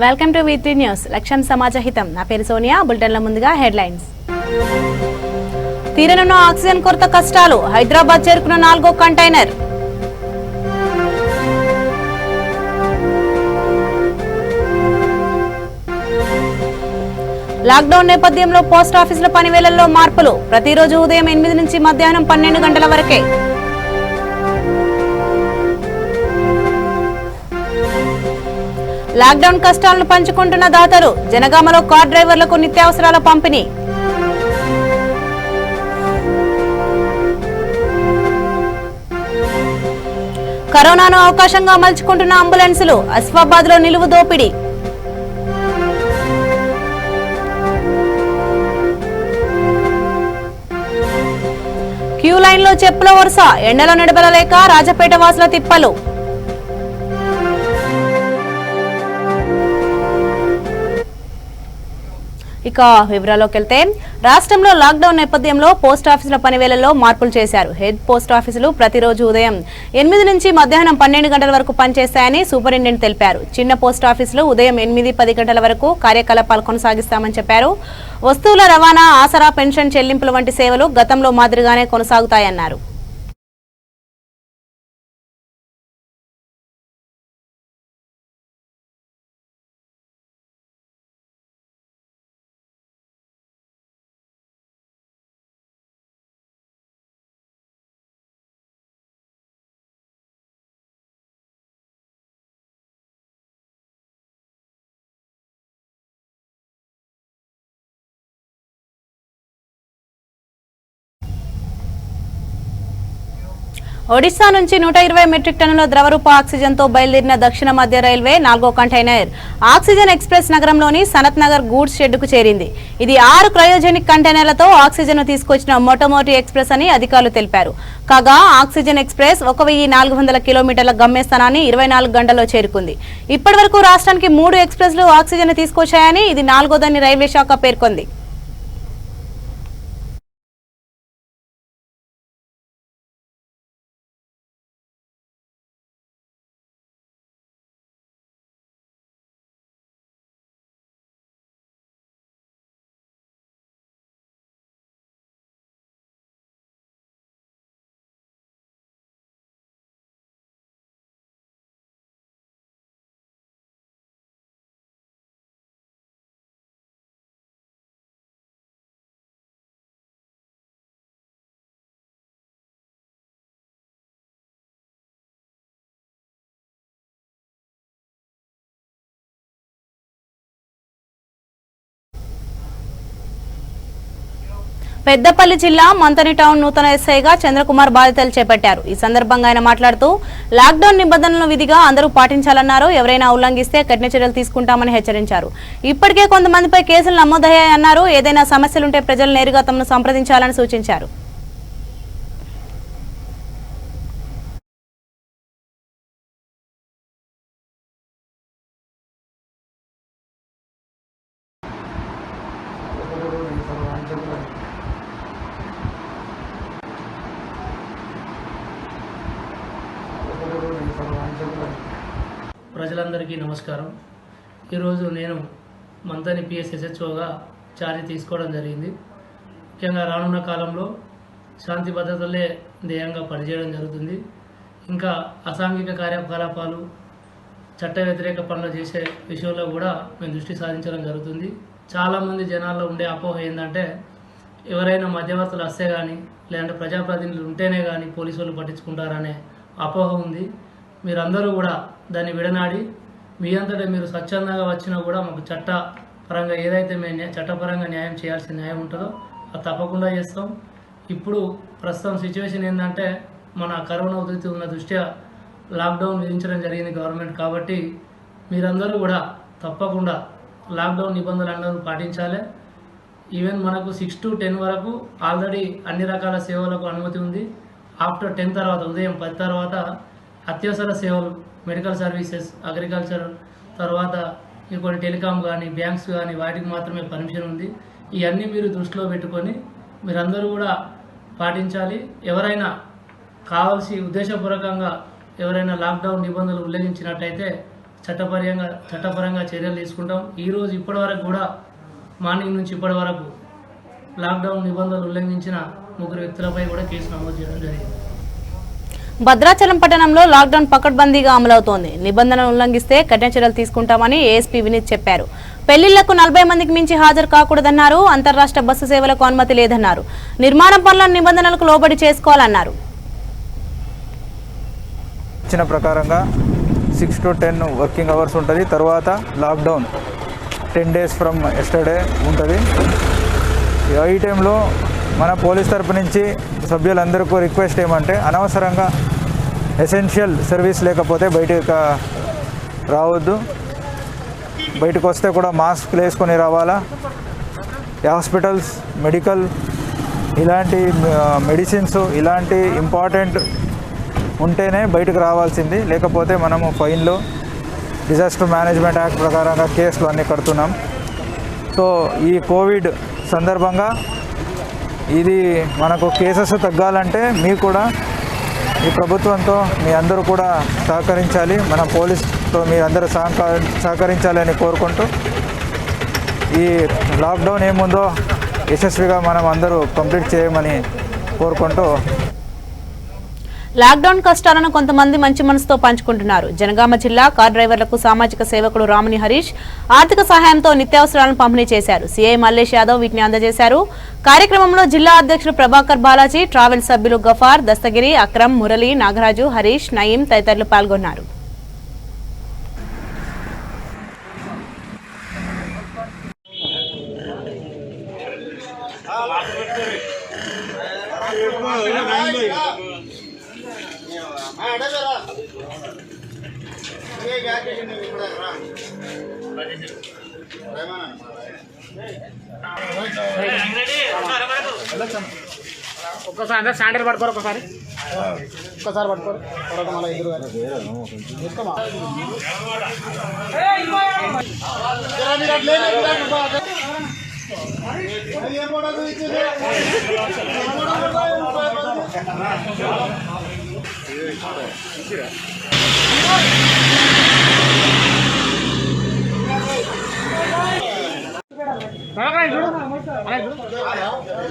Welcome to V3 news. లక్ష్యం సమాజహితం. నా పేరు సోనియా. బులెటిన్ల ముందుగా హెడ్లైన్స్. తీరనున్న ఆక్సిజన్ కొరత కష్టాలు. హైదరాబాద్ చేరుకున్న 4వ కంటైనర్. లాక్డౌన్ నేపథ్యంలో పోస్ట్ ఆఫీసుల పనివేళల్లో మార్పులు. ప్రతిరోజు ఉదయం 8 నుంచి మధ్యాహ్నం 12 గంటల వరకే. లాక్డౌన్ కష్టాలను పంచుకుంటున్న దాతలు. జనగామలో కార్ డ్రైవర్లకు నిత్యావసరాల పంపిణీ. కరోనాను అవకాశంగా మలుచుకుంటున్న అంబులెన్సులు. అసిఫాబాద్ లో నిలువు దోపిడీ. క్యూ లైన్ లో చెప్పుల వరుస. ఎండలో నడబలలేక రాజపేట వాసుల తిప్పలు. ఇక వివరాల్లోకి వెళ్తే రాష్ట్రంలో లాక్డౌన్ నేపథ్యంలో పోస్ట్ ఆఫీసుల పనివేళల్లో మార్పులు చేశారు. హెడ్ పోస్ట్ ఆఫీసులు ప్రతిరోజు ఉదయం 8 నుంచి మధ్యాహ్నం 12 గంటల వరకు పనిచేస్తాయని సూపరింటెండెంట్ తెలిపారు. చిన్న పోస్ట్ ఆఫీసులు ఉదయం 8-10 గంటల వరకు కార్యకలాపాలు కొనసాగిస్తామని చెప్పారు. వస్తువుల రవాణా, ఆసరా, పెన్షన్ చెల్లింపుల వంటి సేవలు గతంలో మాదిరిగానే కొనసాగుతాయన్నారు. ఒడిశా నుంచి 120 మెట్రిక్ టన్నుల ద్రవరూప ఆక్సిజన్ తో బయలుదేరిన దక్షిణ మధ్య రైల్వే 4వ కంటైనర్ ఆక్సిజన్ ఎక్స్ప్రెస్ నగరంలోని సనత్ నగర్ గూడ్స్ షెడ్డుకు చేరింది. ఇది 6 క్రయోజెనిక్ కంటైనర్లతో ఆక్సిజన్ ను తీసుకొచ్చిన మొట్టమొదటి ఎక్స్ప్రెస్ అని అధికారులు తెలిపారు. కాగా ఆక్సిజన్ ఎక్స్ప్రెస్ 1400 కిలోమీటర్ల గమ్యస్థానాన్ని 24 గంటల్లో చేరుకుంది. ఇప్పటి వరకు రాష్ట్రానికి 3 ఎక్స్ప్రెస్లు ఆక్సిజన్ తీసుకొచ్చాయని ఇది 4వదని రైల్వే శాఖ పేర్కొంది. పెద్దపల్లి జిల్లా మంతని టౌన్ నూతన ఎస్ఐగా చంద్రకుమార్ బాధ్యతలు చేపట్టారు. ఈ సందర్భంగా ఆయన మాట్లాడుతూ లాక్డౌన్ నిబంధనలను విధిగా అందరూ పాటించాలన్నారు. ఎవరైనా ఉల్లంఘిస్తే కఠిన చర్యలు తీసుకుంటామని హెచ్చరించారు. ఇప్పటికే కొంతమందిపై కేసులు నమోదయ్యాయన్నారు. ఏదైనా సమస్యలుంటే ప్రజలు నేరుగా తమను సంప్రదించాలని సూచించారు. ప్రజలందరికీ నమస్కారం. ఈరోజు నేను మంతని PSSHOగా ఛార్జ్ తీసుకోవడం జరిగింది. ముఖ్యంగా రానున్న కాలంలో శాంతి భద్రతలే ధ్యేయంగా పనిచేయడం జరుగుతుంది. ఇంకా అసాంఘిక కార్యకలాపాలు, చట్ట వ్యతిరేక పనులు చేసే విషయంలో కూడా మేము దృష్టి సాధించడం జరుగుతుంది. చాలామంది జనాల్లో ఉండే అపోహ ఏంటంటే ఎవరైనా మధ్యవర్తులు వస్తే కానీ లేదంటే ప్రజాప్రతినిధులు ఉంటేనే కానీ పోలీసు వాళ్ళు పట్టించుకుంటారనే అపోహ ఉంది. మీరందరూ కూడా దాన్ని విడనాడి మీ అంతటా మీరు స్వచ్ఛందంగా వచ్చినా కూడా మాకు చట్టపరంగా ఏదైతే మేము చట్టపరంగా న్యాయం చేయాల్సిన న్యాయం ఉంటుందో అది తప్పకుండా చేస్తాం. ఇప్పుడు ప్రస్తుతం సిచ్యువేషన్ ఏంటంటే మన కరోనా ఉధృతి ఉన్న దృష్ట్యా లాక్డౌన్ విధించడం జరిగింది గవర్నమెంట్. కాబట్టి మీరందరూ కూడా తప్పకుండా లాక్డౌన్ నిబంధనలు పాటించాలి. ఈవెన్ మనకు 6 to 10 వరకు ఆల్రెడీ అన్ని రకాల సేవలకు అనుమతి ఉంది. ఆఫ్టర్ 10 తర్వాత ఉదయం 10 తర్వాత అత్యవసర సేవలు, మెడికల్ సర్వీసెస్, అగ్రికల్చర్, తర్వాత ఇంకొన్ని టెలికాం కానీ బ్యాంక్స్ కానీ వాటికి మాత్రమే పర్మిషన్ ఉంది. ఇవన్నీ మీరు దృష్టిలో పెట్టుకొని మీరందరూ కూడా పాటించాలి. ఎవరైనా కావాల్సి ఉద్దేశపూర్వకంగా ఎవరైనా లాక్డౌన్ నిబంధనలు ఉల్లంఘించినట్టయితే చట్టపరంగా చర్యలు తీసుకుంటాం. ఈరోజు ఇప్పటి వరకు కూడా మార్నింగ్ నుంచి ఇప్పటి వరకు లాక్డౌన్ నిబంధనలు ఉల్లంఘించిన 3 వ్యక్తులపై కూడా కేసు నమోదు చేయడం జరిగింది. భద్రాచలం పట్టణంలో లాక్డౌన్ పకడ్బందీగా అమలవుతోంది. నిబంధనలు ఉల్లంఘిస్తే కఠిన చర్యలు తీసుకుంటామని ఏఎస్పీ వినీత్ చెప్పారు. పెళ్లిళ్లకు 40 మందికి మించి హాజరు కాకూడదన్నారు. అంతర్రాష్ట్ర బస్సు సేవలకు అనుమతి లేదన్నారు. నిర్మాణ పనులను నిబంధనలకు లోబడి చేసుకోవాలన్నారు. ఇచ్చిన ప్రకారంగా 6 to 10 వర్కింగ్ అవర్స్ ఉంటుంది. తర్వాత లాక్డౌన్ 10 days ఫ్రమ్ ఎస్టర్డే ఉంటుంది. ఈ టైంలో మన పోలీస్ తరపు నుంచి సభ్యులందరికీ రిక్వెస్ట్ ఏమంటే అనవసరంగా ఎసెన్షియల్ సర్వీస్ లేకపోతే బయటకు రావద్దు. బయటకు వస్తే కూడా మాస్క్ వేసుకొని రావాలా. హాస్పిటల్స్, మెడికల్ ఇలాంటి మెడిసిన్స్ ఇలాంటి ఇంపార్టెంట్ ఉంటేనే బయటకు రావాల్సింది. లేకపోతే మనము ఫైన్లు, డిజాస్టర్ మేనేజ్మెంట్ యాక్ట్ ప్రకారంగా కేసులు అన్నీ కడుతున్నాం. సో ఈ కోవిడ్ సందర్భంగా ఇది మనకు కేసెస్ తగ్గాలంటే మీకు కూడా ఈ ప్రభుత్వంతో మీ అందరూ కూడా సహకరించాలి. మన పోలీసుతో మీ అందరూ సహకరించాలని కోరుకుంటూ ఈ లాక్డౌన్ ఏముందో యశస్విగా మనం అందరూ కంప్లీట్ చేయమని కోరుకుంటూ లాక్డౌన్ కష్టాలను కొంతమంది మంచి మనసుతో పంచుకుంటున్నారు. జనగామ జిల్లా కార్ డ్రైవర్లకు సామాజిక సేవకుడు రాముని హరీష్ ఆర్థిక సహాయంతో నిత్యావసరాలను పంపిణీ చేశారు. సీఐ మల్లేష్ యాదవ్ వీటిని అందజేశారు. కార్యక్రమంలో జిల్లా అధ్యక్షుడు ప్రభాకర్ బాలాజీ, ట్రావెల్ సభ్యులు గఫార్, దస్తగిరి, అక్రమ్, మురళి, నాగరాజు, హరీష్, నయీం తదితరులు పాల్గొన్నారు. ఒక్కసారి అందరూ శాండిల్ పట్టుకోరు. ఒక్కసారి పట్టుకోరు. తర్వాత మళ్ళీ ఎదురుగా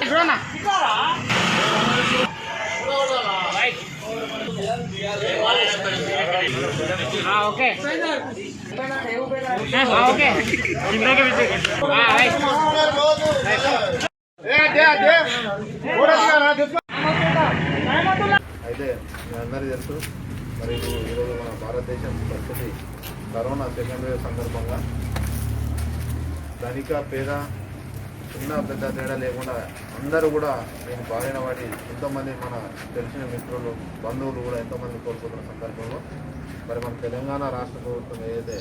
చూడన్నా. ఓకే ఓకే అయితే మీ అందరికీ తెలుసు, మరి ఈరోజు మన భారతదేశం పరిస్థితి కరోనా సెకండ్ వేవ్ సందర్భంగా ధనిక పేద చిన్న పెద్ద తేడా లేకుండా అందరూ కూడా నేను బారిన పడి ఎంతోమంది మన తెలిసిన మిత్రులు, బంధువులు కూడా ఎంతోమంది కోల్పోతున్న సందర్భంలో మరి మన తెలంగాణ రాష్ట్ర ప్రభుత్వం ఏదైతే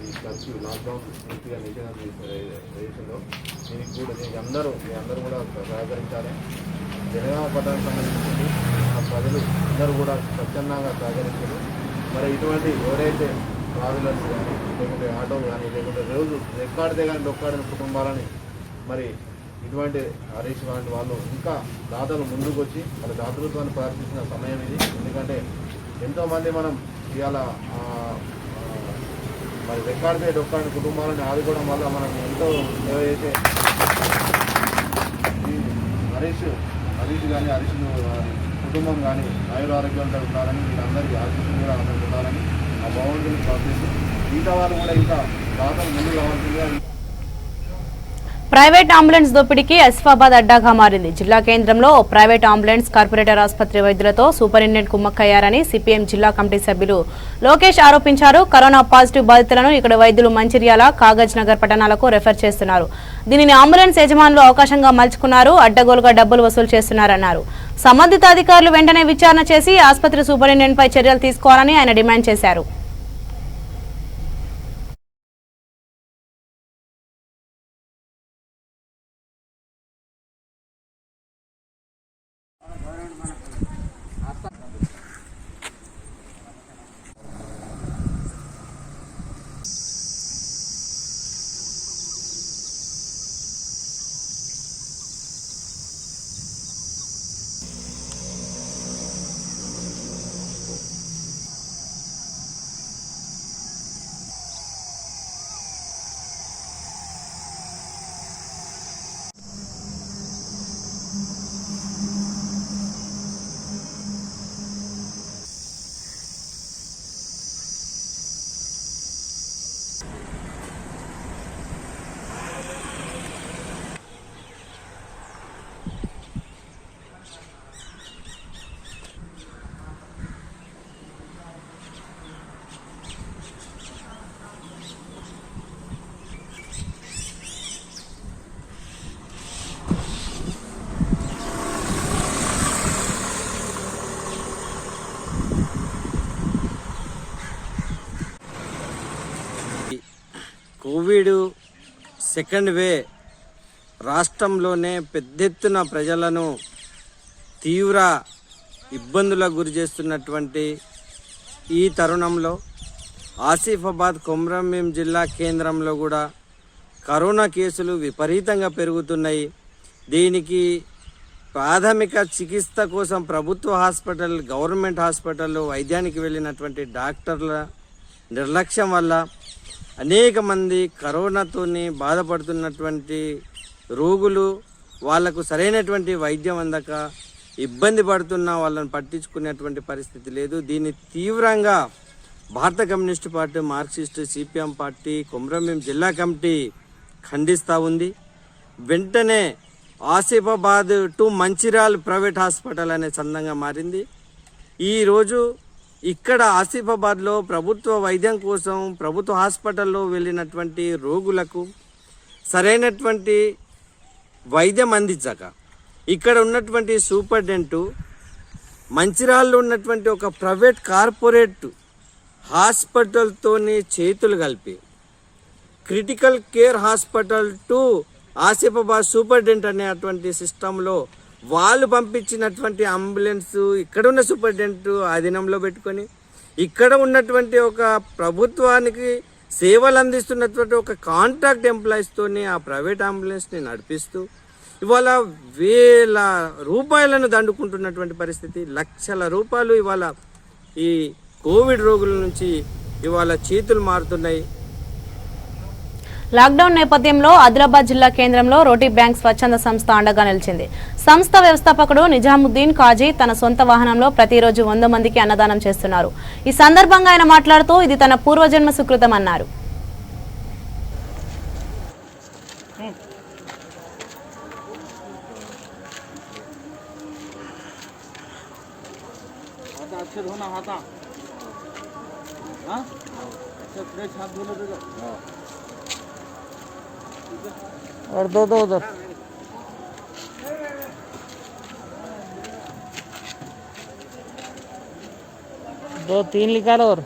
ఈ కర్ఫ్యూ లాక్డౌన్ పూర్తిగా నిషేధం చేసిందో దీనికి అందరూ కూడా సహకరించాలి. జనగామ పట్టణానికి సంబంధించి మన ప్రజలు అందరూ కూడా స్వచ్ఛందంగా సహకరించారు. మరి ఇటువంటి ఎవరైతే ట్రావెలర్స్ కానీ లేకుంటే ఆటోలు కానీ లేకుంటే రోజు ఎక్కాడితే కానీ డొక్కాడిన కుటుంబాలని మరి ఇటువంటి హరీష్ లాంటి వాళ్ళు ఇంకా దాతలు ముందుకు వచ్చి వాళ్ళ దాతృత్వాన్ని ప్రదర్శించిన సమయం ఇది. ఎందుకంటే ఎంతోమంది మనం ఇవాళ మరి రెక్కాడితే డొక్కాడిన కుటుంబాలని ఆదుకోవడం వల్ల మనం ఎంతో సేవ చేసే హరీష్ కానీ హరీష్ కుటుంబం కానీ ఆయురారోగ్యంతో ఉండాలని వీళ్ళందరికీ ఆశీస్సులు కూడా అందరికీ ఉండాలని ఆ భగవంతుని ప్రార్థిస్తూ మిగతా వాళ్ళు కూడా ఇంకా దాతలు ముందుకు రావాల్సిందిగా. ప్రైవేట్ అంబులెన్స్ దోపిడీకి ఆసిఫాబాద్ అడ్డాగా మారింది. జిల్లా కేంద్రంలో ప్రైవేట్ అంబులెన్స్ కార్పొరేటర్ ఆసుపత్రి వైద్యులతో సూపరింటెండెంట్ కుమ్మక్కయ్యారని సిపిఎం జిల్లా కమిటీ సభ్యులు లోకేష్ ఆరోపించారు. కరోనా పాజిటివ్ బాధితులను ఇక్కడ వైద్యులు మంచిర్యాల, కాగజ్ నగర్ పట్టణాలకు రెఫర్ చేస్తున్నారు. దీనిని అంబులెన్స్ యజమానులు అవకాశంగా మలుచుకున్నారు. అడ్డగోలుగా డబ్బులు వసూలు చేస్తున్నారన్నారు. సంబంధిత అధికారులు వెంటనే విచారణ చేసి ఆసుపత్రి సూపరింటెండెంట్ పై చర్యలు తీసుకోవాలని ఆయన డిమాండ్ చేశారు. కోవిడ్ సెకండ్ వే రాష్ట్రంలోనే పెద్ద ఎత్తున ప్రజలను తీవ్ర ఇబ్బందులకు గురి చేస్తున్నటువంటి ఈ తరుణంలో ఆసిఫాబాద్ కొమరంభీం జిల్లా కేంద్రంలో కూడా కరోనా కేసులు విపరీతంగా పెరుగుతున్నాయి. దీనికి ప్రాథమిక చికిత్స కోసం ప్రభుత్వ హాస్పిటల్, గవర్నమెంట్ హాస్పిటల్లో వైద్యానికి వెళ్ళినటువంటి డాక్టర్ల నిర్లక్ష్యం వల్ల అనేక మంది కరోనాతోని బాధపడుతున్నటువంటి రోగులు వాళ్లకు సరైనటువంటి వైద్యం అందక ఇబ్బంది పడుతున్నా వాళ్ళని పట్టించుకునేటువంటి పరిస్థితి లేదు. దీన్ని తీవ్రంగా భారత communist party, Marxist, CPM party, Komaram Bheem జిల్లా కమిటీ ఖండిస్తూ ఉంది. వెంటనే Asifabad to Mancherial private hospital అనే సందంగా మారింది. ఈరోజు ఇక్కడ ఆసిఫాబాద్లో ప్రభుత్వ వైద్యం కోసం ప్రభుత్వ హాస్పిటల్లో వెళ్ళినటువంటి రోగులకు సరైనటువంటి వైద్యం అందించక ఇక్కడ ఉన్నటువంటి సూపరింటెండెంట్ మంచిర్యాలలో ఉన్నటువంటి ఒక ప్రైవేట్ కార్పొరేట్ హాస్పిటల్తోని చేతులు కలిపి critical care hospital to Asifabad superintendent అనేటువంటి సిస్టంలో వాళ్ళు పంపించినటువంటి అంబులెన్స్ ఇక్కడ ఉన్న సూపరింటెండెంట్ ఆధీనంలో పెట్టుకొని ఇక్కడ ఉన్నటువంటి ఒక ప్రభుత్వానికి సేవలు అందిస్తున్నటువంటి ఒక కాంట్రాక్ట్ ఎంప్లాయీస్తోని ఆ ప్రైవేట్ అంబులెన్స్ని నడిపిస్తూ ఇవాళ వేల రూపాయలను దండుకుంటున్నటువంటి పరిస్థితి. లక్షల రూపాయలు ఇవాళ ఈ కోవిడ్ రోగుల నుంచి ఇవాళ చేతులు మారుతున్నాయి. లాక్డౌన్ నేపథ్యంలో ఆదిలాబాద్ జిల్లా కేంద్రంలో రోటీ బ్యాంక్ స్వచ్ఛంద సంస్థ అండగా నిలిచింది. సంస్థ వ్యవస్థాపకుడు నిజాముద్దీన్ కాజీ తన సొంత వాహనంలో ప్రతిరోజు 100 మందికి అన్నదానం చేస్తున్నారు. ఈ సందర్భంగా ఆయన మాట్లాడుతూ ఇది తన పూర్వజన్మ సుకృతం అన్నారు. और दो उधर दो 3 निकालो और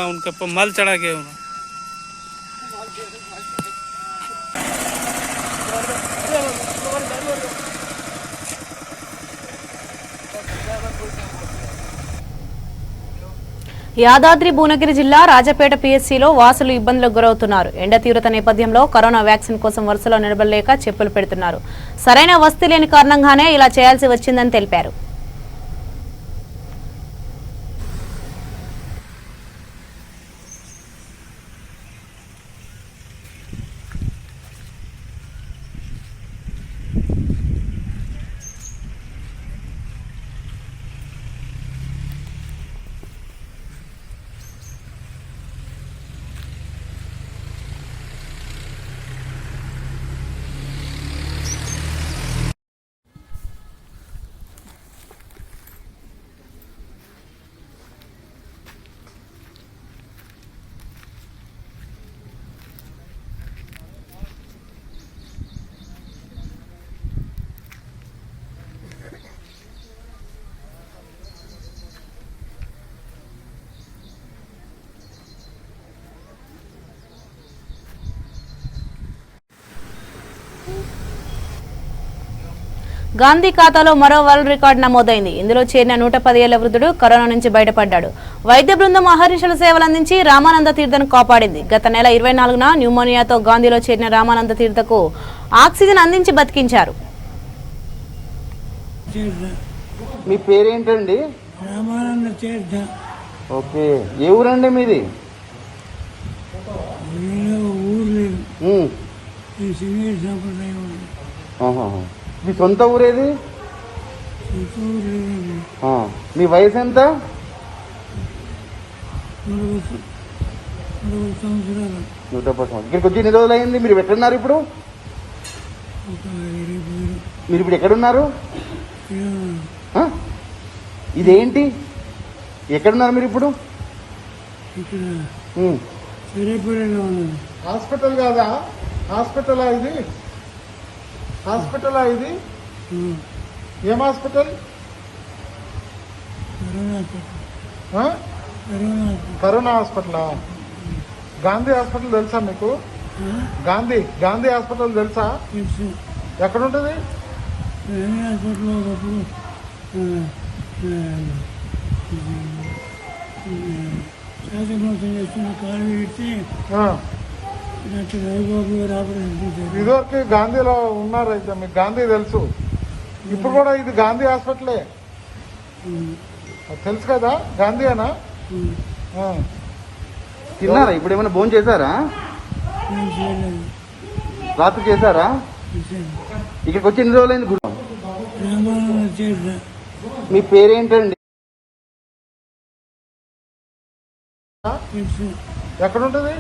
उनके माल चढ़ा के యాదాద్రి భువనగిరి జిల్లా రాజపేట పిఎస్సిలో వాసులు ఇబ్బందులకు గురవుతున్నారు. ఎండ తీవ్రత నేపథ్యంలో కరోనా వ్యాక్సిన్ కోసం వరుసలో నిలబడలేక చెప్పులు పెడుతున్నారు. సరైన వసతి లేని కారణంగానే ఇలా చేయాల్సి వచ్చిందని తెలిపారు. గాంధీ ఖాతాలో మరో వరల్డ్ రికార్డు నమోదైంది. ఇందులో చేరిన 110 ఏళ్ల వృద్ధుడు కరోనా నుంచి బయటపడ్డాడు. వైద్య బృందం అహర్నిశల సేవలందించి రామానంద తీర్థను కాపాడింది. గత నెల 24న న్యూమోనియాతో గాంధీలో చేరిన రామానంద తీర్థకు ఆక్సిజన్ అందించి బతికించారు. మీ పేరేంటండి? రామానంద తీర్థ. ఓకే, ఏ ఊరండి మీది? ఊరు లేదు, సింగేరి సాంప్రదాయం. మీ సొంత ఊరేది? ఊరు లేదండి. మీ వయసు ఎంత? 40 సంవత్సరాలు. 110 సంవత్సరాలు. ఇక్కడికి వచ్చి ఎన్ని రోజులు అయింది? మీరు ఎక్కడున్నారు ఇప్పుడు? మీరు ఇప్పుడు ఎక్కడున్నారు? ఇదేంటి, ఎక్కడున్నారు మీరు ఇప్పుడు? ఇక్కడ సరేపల్లిలో ఉన్నది. హాస్పిటల్ కాదా? హాస్పిటలా ఇది? హాస్పిటలా ఇది? ఏం హాస్పిటల్? కరోనా హాస్పిటలా? గాంధీ హాస్పిటల్ తెలుసా మీకు? గాంధీ హాస్పిటల్ తెలుసా? ఎక్కడ ఉంటుంది? హాస్పిటల్ ఒకప్పుడు శ్వాసమోసం చేస్తున్న కాలు విడితే డాక్టర్ రవిబాబు గారు ఆపరేషన్ చేశారు. ఇదివరకు గాంధీలో ఉన్నారైతే మీకు గాంధీ తెలుసు. ఇప్పుడు కూడా ఇది గాంధీ హాస్పిటలే తెలుసు కదా? గాంధీ అనా? తిన్నారా? ఇప్పుడు ఏమైనా భోజనం చేశారా? రాత్రి చేశారా? ఇక్కడికి వచ్చి ఎన్ని రోజులైంది గురు? రామానంద తీర్థ. మీ పేరేంటండి? ఎక్కడ ఉంటుంది?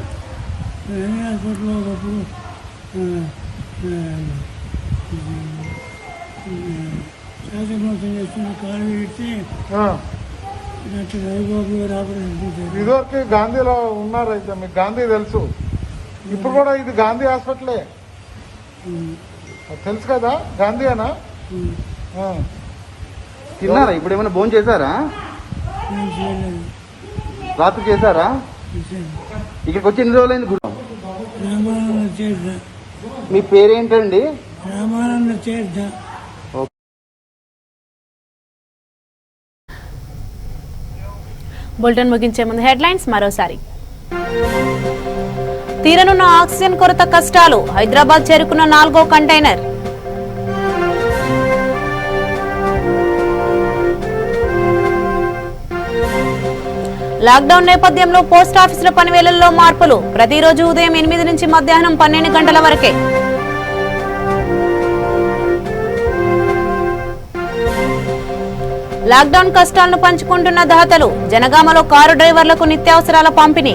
హాస్పిటల్ ఒకప్పుడు శ్వాసమోసం చేస్తున్న కాలు విడితే డాక్టర్ రవిబాబు గారు ఆపరేషన్ చేశారు. ఇదివరకు గాంధీలో ఉన్నారైతే మీకు గాంధీ తెలుసు. ఇప్పుడు కూడా ఇది గాంధీ హాస్పిటలే తెలుసు కదా? గాంధీ అనా? తిన్నారా? ఇప్పుడు ఏమైనా భోజనం చేశారా? రాత్రి చేశారా? ఇక్కడికి వచ్చి ఎన్ని రోజులైంది గురు? రామానంద తీర్థ. మీ పేరేంటండి? రామానంద తీర్థ. బులెటిన్ ముగించే ముందు హెడ్లైన్స్ మరోసారి. తీరనున్న ఆక్సిజన్ కొరత కష్టాలు. హైదరాబాద్ చేరుకున్న 4వ కంటైనర్. లాక్డౌన్ నేపథ్యంలో పోస్టాఫీసుల పనివేళల్లో మార్పులు. ప్రతిరోజు ఉదయం 8 నుంచి మధ్యాహ్నం 12 గంటల వరకే. లాక్డౌన్ కష్టాలను పంచుకుంటున్న దాతలు. జనగామలో కారు డ్రైవర్లకు నిత్యావసరాల పంపిణీ.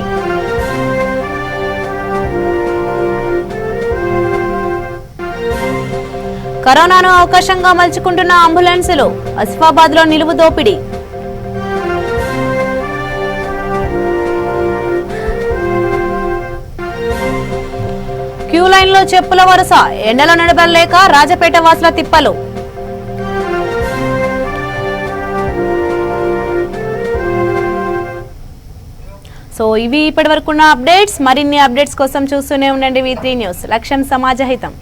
కరోనాను అవకాశంగా మలుచుకుంటున్న అంబులెన్సులు. ఆసిఫాబాద్ లో నిలువు దోపిడీ. క్యూ లైన్ లో చెప్పుల వరుస. ఎండలో నడవలేక రాజపేట వాసుల తిప్పలు. సో ఇవి ఇప్పటి వరకున్న అప్డేట్స్. మరిన్ని అప్డేట్స్ కోసం చూస్తూనే ఉండండి V3 న్యూస్. లక్ష్యం సమాజ హితం.